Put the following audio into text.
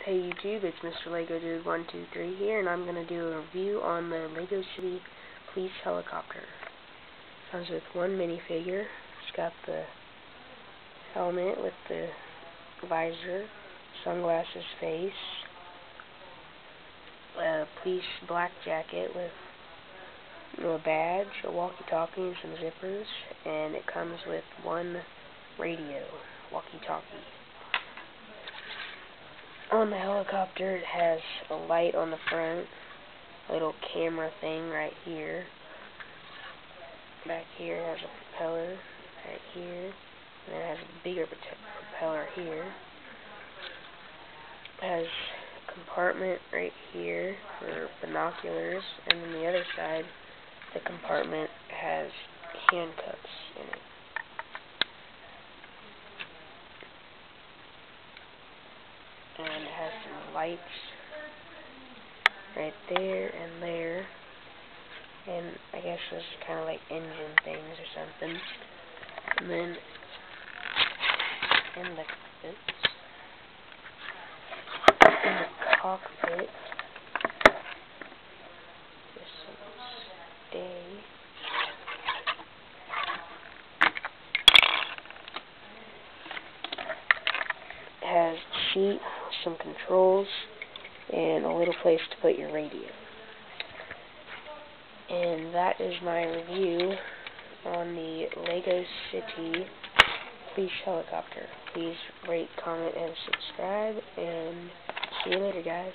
Hey YouTube, it's Mr. Lego Dude 123 here, and I'm going to do a review on the Lego City Police Helicopter. Comes with one minifigure. It's got the helmet with the visor, sunglasses face, a police black jacket with a badge, a walkie-talkie, and some zippers, and it comes with one radio, walkie-talkie. On the helicopter, it has a light on the front, a little camera thing right here. Back here it has a propeller right here, and it has a bigger propeller here. It has a compartment right here for binoculars, and then the other side, the compartment has handcuffs in it. And it has some lights right there and there, and I guess this is kind of like engine things or something. And then in the cockpit, there's some stay. It has a sheet, some controls, and a little place to put your radio. And that is my review on the Lego City Police Helicopter. Please rate, comment, and subscribe, and see you later, guys.